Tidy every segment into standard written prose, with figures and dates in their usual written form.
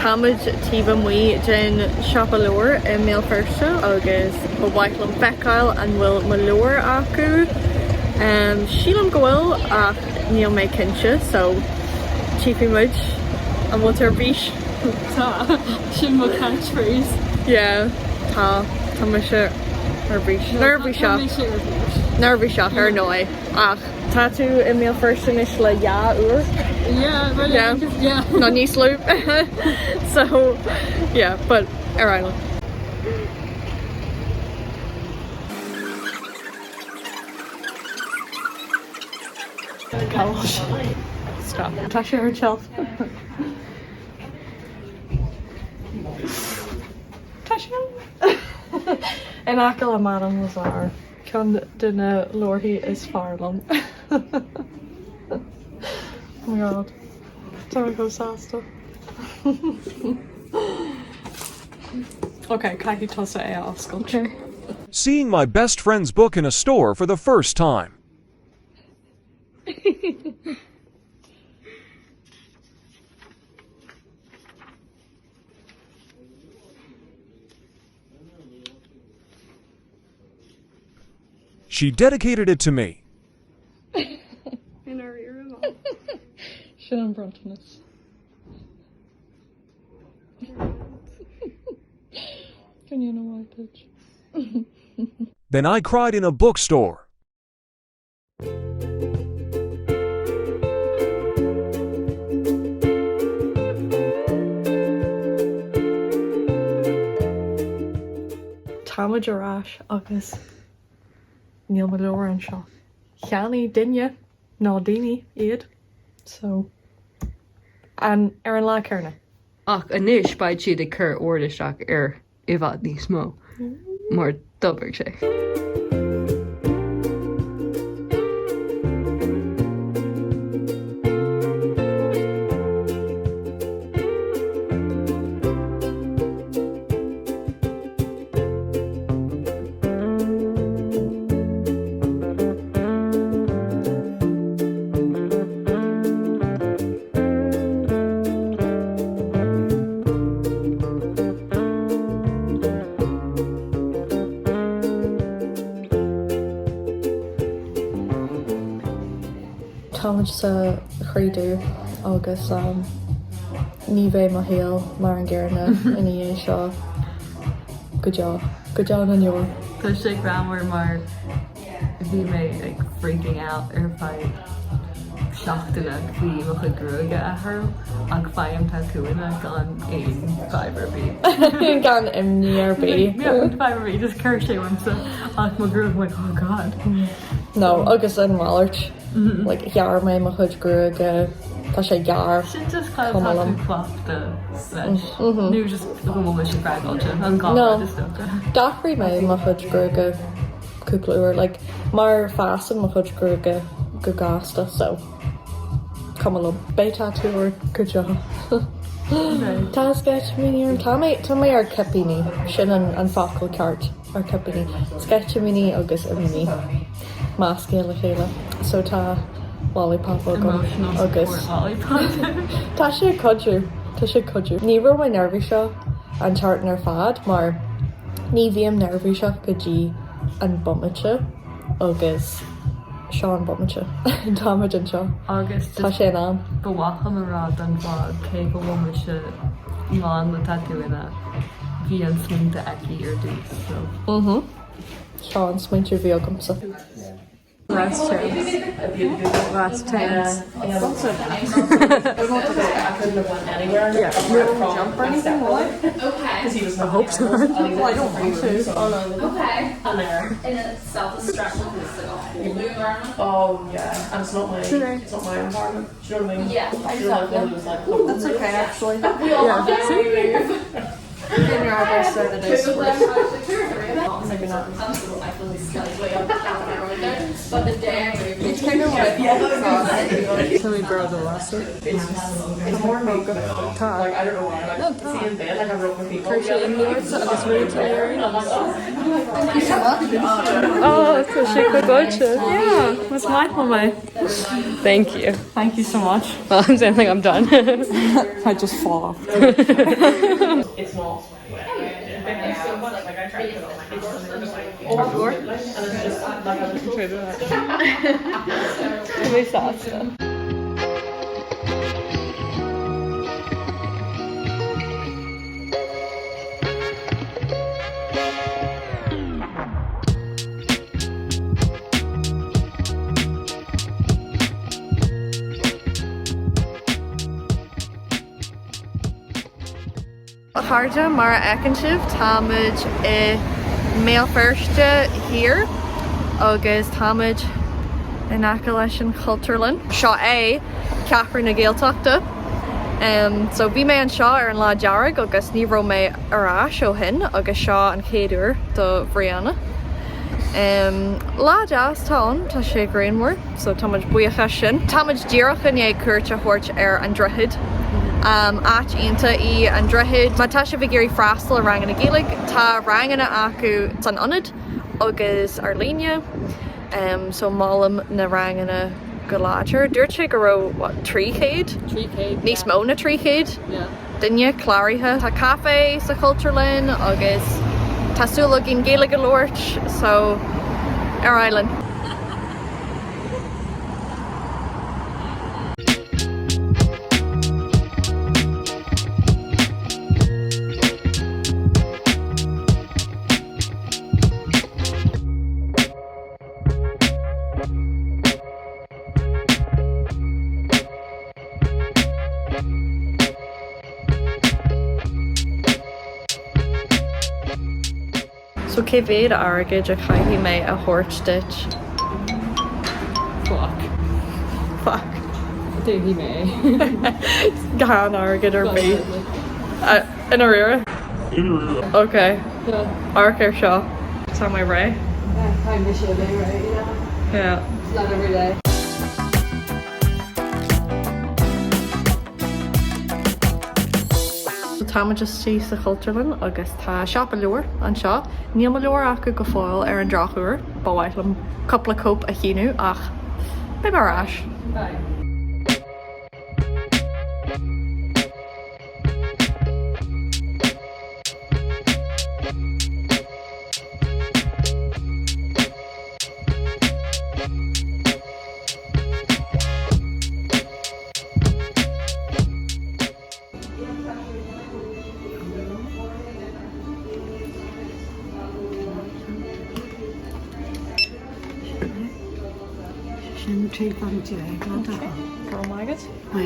Táid tíomh muoi den siopa leabhar I mé Feirste agus go bhaithlam feiceáil an bhfuil mo leabhar acu. Sílam go bhfuil ach níl mé cinse, so tíofaí muid an bhfuil ar bhís. Tá, sin mo catchphrase. Yeah, tá me se ar bhís. Nervhí seo. Nervhí seo ar nói. Ach, tatú I mé Feirste is le uair. Yeah, well, yeah. No níos lú. So, yeah, but ar Gaeilge. Stop. Tá sé ar shelf. Tá sé. An acail a Madden was our. Chun duna lorthaí is fearlam. Oh my god. Don't go sásta. Okay, caiici tosa é oscail. Okay. Seeing my best friend's book in a store for the first time. She dedicated it to me. In our ear and all. Sin an brontanas. Can you know why, bitch? Then I cried in a bookstore. Táid arás agus níl mo leabhar an seo. Cheannaigh duine ná daoine iad. So, an ar an lá cearna. Ach anis baid siad a chur orlaisteach ar I bhfad níos mó. Mar d'obair sé. Táid sa chréidú agus ní bheith mo Bhéal mar an gcearna in é seo. Go job na leabhar. Tá sé grammar mar bhí mé like freaking out ar fáid seachtainna bhí mo chu grúige a thurm ach fáim tatúine gan éon fibre bí. Gan imníarbí. Yeah, fibre bí, just cur sé wimsa ach mo grúig like, oh god. No, agus an Mallart. Like, gear mé mo chud grúige. Tá sé gear. Sin just kind of tatú clochta leis. Nú just go mo sin freagailte an gáil is dóta. Dachrí mé mo chud grúige cúpla uair. Like, mar fásan mo chud grúige go gásta, so come on, bé tatúir go job. Tá sketch mini ar tá mé ar cipíní sin an focail ceart ar cipíní. Sketch mini agus a mini. Másca le chéile. So tá lollipop agus. Tá sé codú. Ní raibh mé nervhí seo an thart ar fad, mar ní bhíam nervhí seo go dtí an bommite agus seo an bommite. Táid an seo. Agus tá sé an. Go bhacham arád an bhád cé go bhfuil se lán le tatúine bhí an smínta aici ar dús. Seo an smuintir bhí agamsa. Last chance. Yeah. Jump or anything, will it? Okay. I hope so. Well, I don't want to. Oh, no. Okay. And there. And it's self-destruct because it's like a whole new environment. Oh, yeah. And it's not my environment. Do you know what I mean? Yeah. Exactly. That's okay, actually. We all love it. In your eyebrows so that it's Maybe not. I feel like slightly way up the top of my road there. But the day I moved, Can we borrow the water? It's more like, I don't know why, like, see in bed, like I wrote my people. Crucial in the arts, agus really tiring. Oh, so she could go to. Yeah, what's my mama? Thank you. Thank you so much. Well, I'm saying like I'm done. I just fall off. It's not. It's so much, like I tried to put it on my door, just like, Or? and it's just like I was Try that. Can we start then? Harda mar ekenship táid I Feirste here agus táid in aice leis an Chultúrlann. Seo é ceathraí na Gaeltachta. So bhí mé an seo ar an lá dearg agus ní raibh mé arás ó hin agus seo an chéad uair do bhríonna. Lá deas tán tá sé gréinmór, so táid buíocha sin. Táid díocha é cuairt a thuirt ar an droichead. At ionta I an droichead. Má tá sé bh géirí freastal a rangan na Gaeilge, tá ranganna acu san ionad agus ar líne. So málam na ranganna go láidir. Dúirt sé go raibh tríchéad? Tríchéad. Níos mó na tríchéad? Yeah. Dunne chláirithe. Tá cafe sa Chultúrlann agus tásúla gin Gaeilge go Lord, so ar Island. So cé bhéad airgid a chaithí mé a thuirt dit. Fuck. Davey May. Gan airgid ar bé. In a rire? Okay. Yeah. Arc ar seo. Tá mai ré? I miss you a day, right? Yeah. Yeah. It's not every day. Táid just tí sa Chultúrlann agus tá siopa leabhar an seo. Níl mo leabhar acu go fáil ar an drachúir, ba bhaithlim coppla cóp a chinú ach be mar ais. Bye. Sin trí fan deag le Go maigad? le.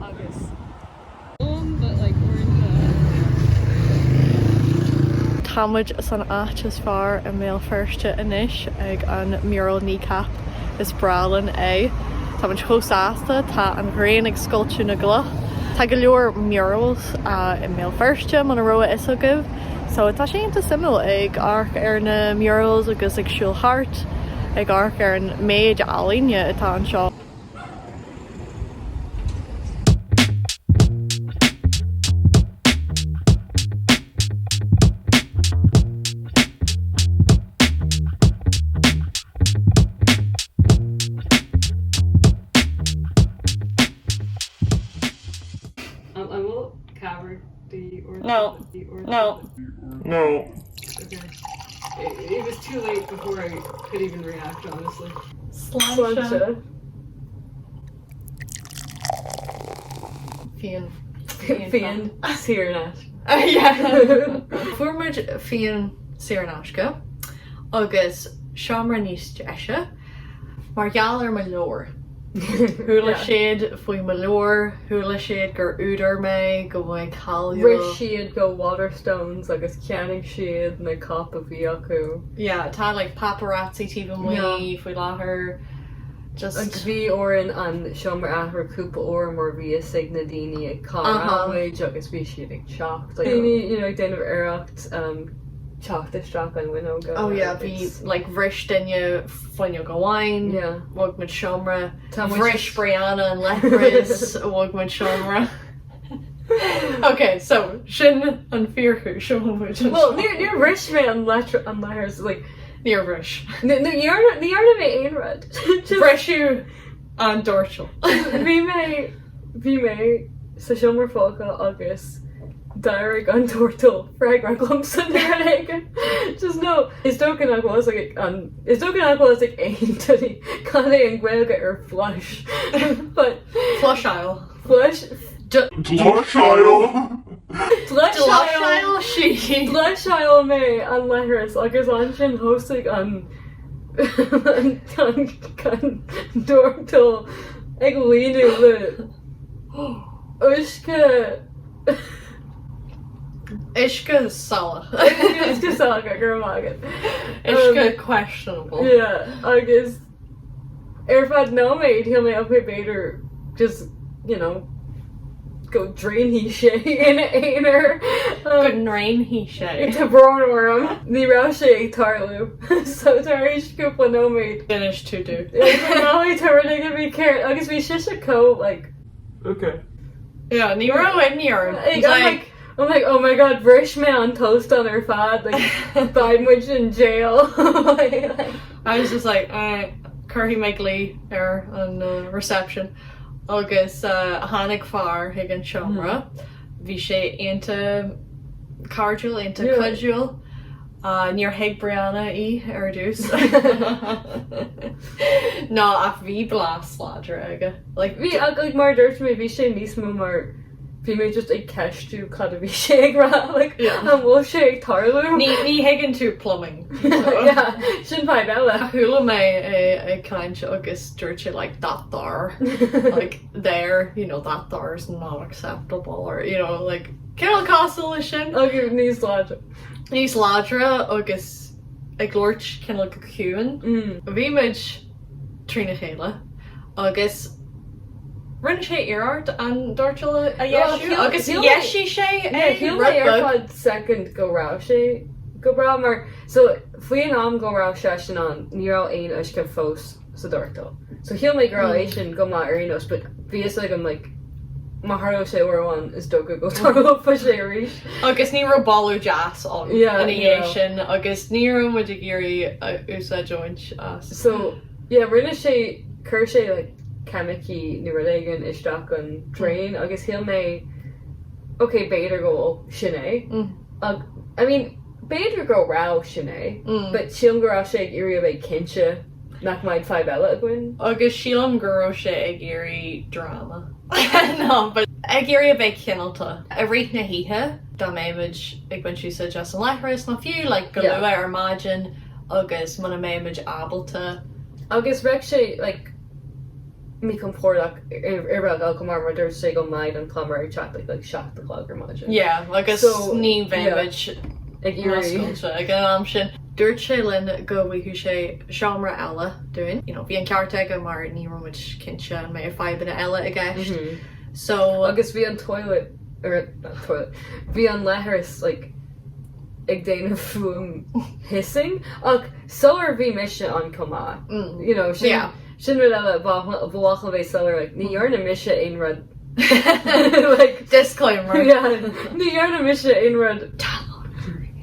Agus. But like we're in Táid san áit is fearr a mé Feirste inis ag an mural kneecap is bralin é. Táid chosáasta tá an ghréin ag sculptú na gluch. Tá go leor murals I mé Feirste man roa is agah. So tá sé anta simú ag arc ar na murals agus ag siúl thart ag gcarc ar an méid álíne atá an seo. I will cover the or No. the or No. Okay. It was too late before I could even react, honestly. Sláinte. Fíon. Fíon Siúl. Fuairmuid Fíon Siúrnáisce agus seomra níos deise mar gheall ar mo leabhar. Thula siad faoi mo leabhar, thula siad gur údar mé go bhfuil cáiliúil. Ris siad go Waterstones agus Ceannaigh siad na cop a bhí acu. Yeah, tá like paparazzi tíbh muí faoi láthair. Just Agus bhí óran an seomra ahar cúpa óra mar bhí a signa daoine ag cáid agus bhí siad ag teacht. Daoine, déanamh iireacht teacht isteach an winóga. oh yeah, bhí like bhris duine foiinne go bhhain, bhag muid seomra, bhris Brianna an leabhras bhag muid seomra. Okay, so sin an fíorchu seomra. Well, níor ris mé an leabhars, like, níor bhris. níorna mé aonrad. Brisú an dúirteal. Bhí mé sa seomra fága agus dairg an dúirteal freig mar glumsan ar an just no. Is dógan agus ag aon tuí can é an ghilge ar flush. But Flushail. flush Flushail sí. Flushail mé an leithras agus an sin thosaigh an dúirteal ag líonú le uisce Isca sala. uisce saga gur mágad. Isca questionable. Yeah, agus ar fad nóméid he'll mé up beidir just, go drain hí sé ina éonar. Good name he sé. Tá brán orm, ní rá sé ag tarlú. So tar éis cúpla nóméid. Finish to do. Náí tar rinne go bhí ceart, agus bhí siise có, like, Okay. Yeah, ní ra in níor. I'm like, oh my god, bris me on toast on her fad, like, Bidmuid in jail. I was just like, curry me glee ar an reception. Agus hánig far hiag an seomra. Bhí sé ainta cardúil, ainta cudúil. Níor hiag Brianna í ar dús. No, ach bhí blas sláidre aige. Like, like, mar dúirt mé bhí sé níos mó mar bhí mé just ag ceistú cad a bhí sé ag rá, like, an bhfuil sé ag tarlú. Ní higann tú plumbing. Yeah, sin fáid eile. Thula mé ag caint agus dúirt sé like that dar. Like there, that dar is not acceptable, or like Carol Castle is sin. Agus níos láidre. Níos láidre agus ag glóirt cinna go ciúin. Bhí muid trína chéile agus rinne sé Iarthar an dúirteal a dhéisiú agus dhéisi sé ar fad second go rá sé go bra mar so faoin am go rá sé sin an nírá aon uisce fós sa dúirteal. So he'll make rá é sin go má arínos, but bhí like I'm like Maharo sé orháin is dóga go tarlú fa sé ríis. Agus ní ra ballú jazz an Yeah, dhé sin agus ní muid ag géirí úsa joint. So rinne sé chur sé like chemicí ní réigen isteach an train agus he'll mé beidir go sinné. I mean beidir go rá sinné, but sílam go rá sé ag irí a bheith cinse nach maid 5 eile a gin. Agus sílam go sé ag géirí drama. No, but ag géirí a bheith cinálta. A rith na hithe dá méimiid ag buin si sa just an leithras na fiú, like go luair ar mágin agus mana méimiid abalta. Agus reg sé like mi compórach ar go mar dúir sé go maid an plumber ag chat like seach the clog ar mágin. Yeah, agus ní bhéimiid ag irí. ag an am sin. Dúirt sé linn go bhíú sé seomra eile doing. Bhí an cearta go mar ní muid cinse mé ar 5 eile a gceist. So agus bhí an toilet, or not toilet, bhí an leithras like ag déanamh hissing ach solar bhí mise an comá. You know, sin ru le bhhacha bhéh solar ní dhearna mise aon rud like Disclaimer. ní dhearna mise aon rud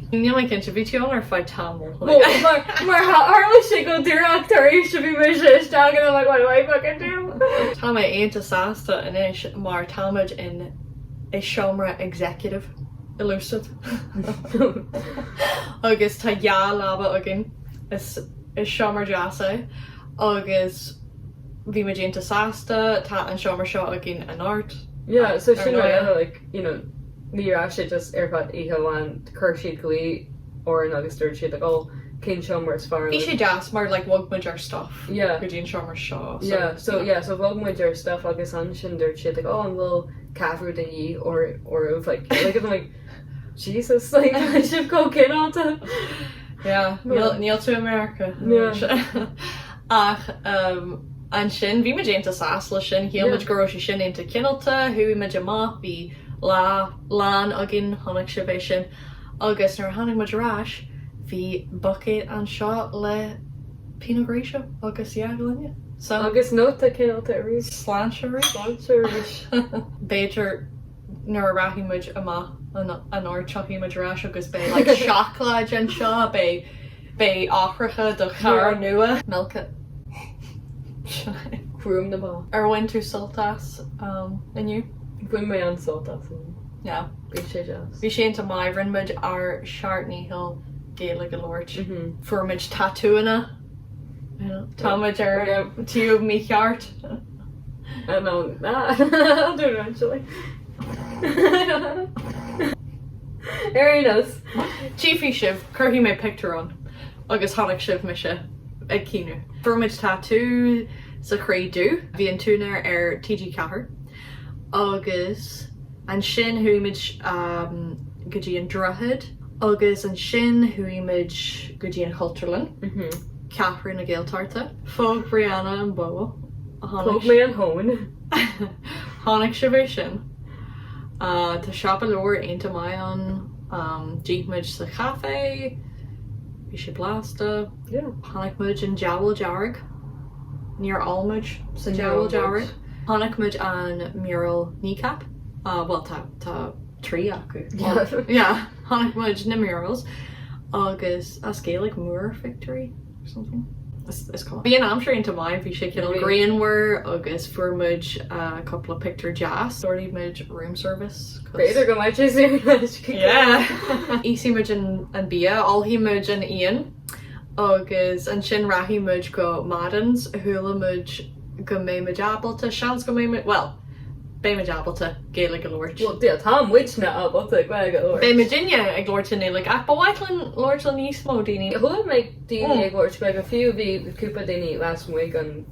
Níl me cin bhí tú ar fáid tamil. mar hála sé go dúachtar éis se bhí mise istegan am like what do I fucking do? Tá mé aonanta sásta inis mar táid in é seomra executive illusid. Agus tá ja lába agin is seomar deasa agus bhí me déanta sásta tá an seomar seo agin an art. Yeah, so sin like, you know, ní sé just arfad iheháin chur siad goí or an agus dúir siad oh cén seomar is far. Bhí sé deas mar like wogmuid ar stuff. Yeah. Go dtíon seomar seo. So bhogmuid ar stuff agus an sin dúir siad oh an bhfuil cafú den yí or like I'm like Jesus like I should go cin áta. Yeah, níl tú America. Yeah. Ach an sin bhí me déanta sásla sin hiimiid go sé sin into cinálta thuimiid amach bhí lán agin tháinig sibéis sin agus nar tháinig muidirráis bhí bucéad an seo le Pinot Grigio agus Gaeilge. So agus nóta cinálta a rís sláinseéis Beiidir nuair rathíimiid amach an áir choíimiidirráis agus bé le seaclaid an seo bé áthracha do char nua milka Cruúm na bá. Ar bhain tú soltas inniu? Bhuiin mé an soltas. Yeah. Bhí sé jazz. Bhí sé anta maithrinmuid ar Seartní Hill Gaeilge go Lord. Fuairmuid tatúna. Támuid ar tú mí cheart. I know. I'll do it eventually. Arinas. Chiefí sibh chuirtí mé picturón agus tháinig sibh me se ag cíú. Fuairmuid tatú sa chréadú bhí an túnar ar TG Cahar agus an sin thuimiid go dtí an drothid agus an sin thuimiid go dtí an Chultúrlann Cathrach na Gaeltarta fóg Brianna an Bó Fóg mé an hón tháinig sibh sin tá siopa leabhar aonanta mai an díimiid sa cafe bhí sé blasta tháinig muid an jabal dearg níor almuid sa jabal dearg tháinig muid an mural kneecap well tá trí acu tháinig muid na murals agus as Gaeilge múrphictiúir or something. Bhí an amsir into mai bhí sé cinnal Greenware agus fuairmuid a couple of picture jazz sortímuid room service. Beidir go maiid sé Yeah. Ísímuid an bia allhímuid an Ian agus an sin rathímuid go Maddens thulamid go mé abalta seans go mé well Béimiid abalta Gaeilge go Lord. Well, yeah, Tom Witchna abalta Gaeilge go Lord. Béimiid dinne ag Lord sin like ach bhaitlan Lord le níos mó daoine. Who make daoine ag Lord Gaeilge a few bhí cúpa daoine last week and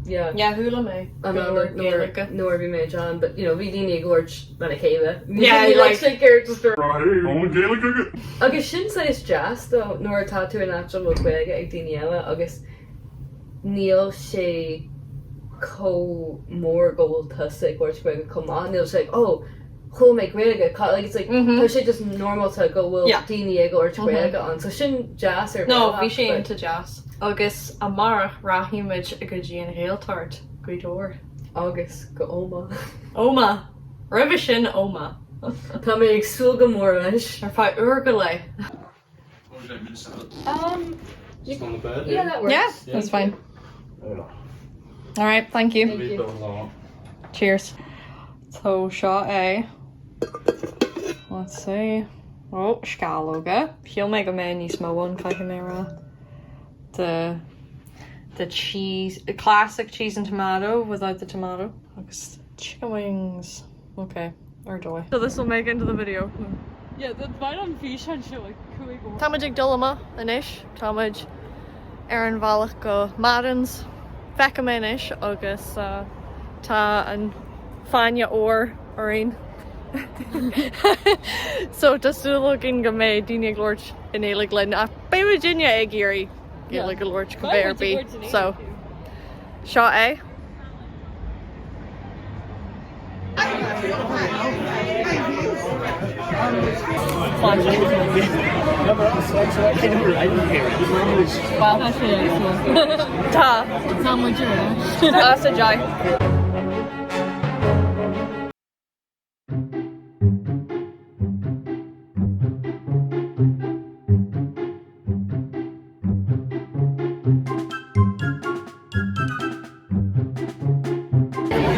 yeah thula mé nóir bhí mé John but you know bhí daoine ag Lord lena chéile. Yeah, like characters Gaeilge. agus sin says jazz though nóir tatú an actual Gaeilge ag daoine eile agus níl sé có mór ggóilta sa Lord Gaeilge comá níl sé oh chum ag Gaeilge like it's like tá sé just normal to go bhfuil daoine ag Lord Gaeilge an so sin jazz ar no bhí sé into jazz agus amach rathíimiid go dtí an Hallthart goidóir agus go Oma rih sin Oma Tá mé ag súil go mór leis ar fá uair go le. Just on the bed. yeah that works. Yeah, that's fine. All right, thank you. Cheers. So seo é. Let's see. Oh, scalóga. She'll make a man níos mó one caiimera. The cheese, the classic cheese and tomato without the tomato. Agus chicken wings. Okay, or joy. So this will make into the video. Yeah, the bite on fish and shit like cool. Támuid dulama inis, támuid an bhealach go Maddens, fecha mé inis agus tá an fáine óir orainn. So tasúlagin go mé daoine Lord in éalaigh linn a bé Virginia ag géirí Gaeilge go Lord go bhéirbí. So seo é. Wow, that's really cool. Tá. Tá muito bom. As a joy.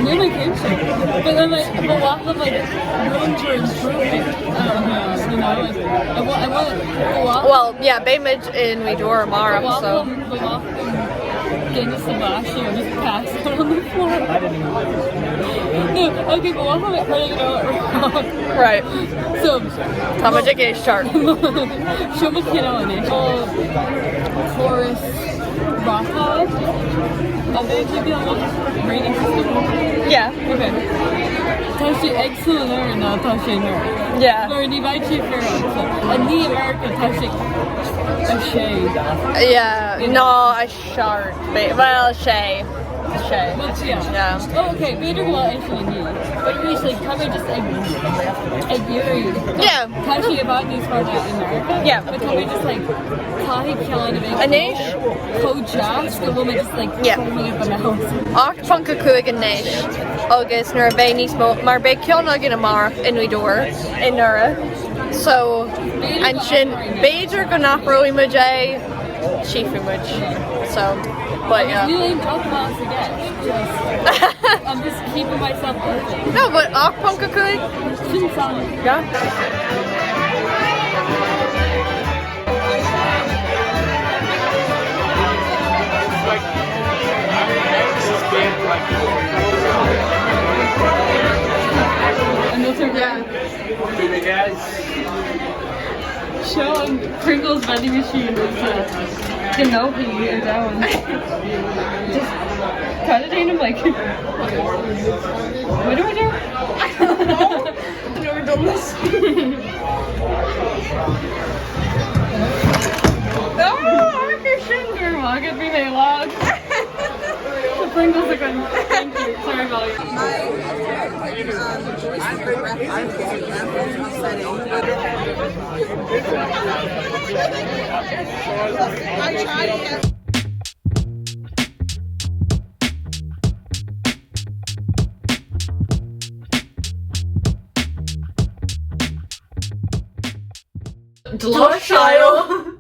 Really good shit. But then like, but what of like room to improve it? You know, like, I want Well, yeah, Baymid in we do our Mara, so. Guinness and Bashi or just passed out on the floor. No, okay, but what if I'm putting it out wrong? Right. So, Tá much a Gaeilge chart. show me kid on it. Oh, chorus rock hall. Oh, they keep you on the rating system. Yeah. Okay. Tashi excellent or not Tashi nerd. Yeah. Or divide you for and the America Tashi a shade. Yeah. No, a shard. Well, a shay. Shay. But yeah. Yeah. Oh, okay, better go out actually need. But usually probably just a year. Yeah. Tashi about these for that in America. Yeah. But can we just like Tahi killing a big Anish? code jazz, the woman just like Yeah. foaming up in the house. Ach funka cuaig an néis agus nuair a bheith níos mó mar be ceannaigh in amach in Uair in Nura. So an sin Beidir go nachróí muid é chiefú muid. So but yeah. You ain't talk about us again. I'm just keeping myself open. No, but ach funka cuaig? Shouldn't sound Yeah. another show on Pringles vending machine is Gnocchi or down. Just kind of doing him like, what do I do? I've never done this. Oh, Arthur Schindler, get me my log. The Pringles are good. Thank you. Sorry about it. Deluxe child.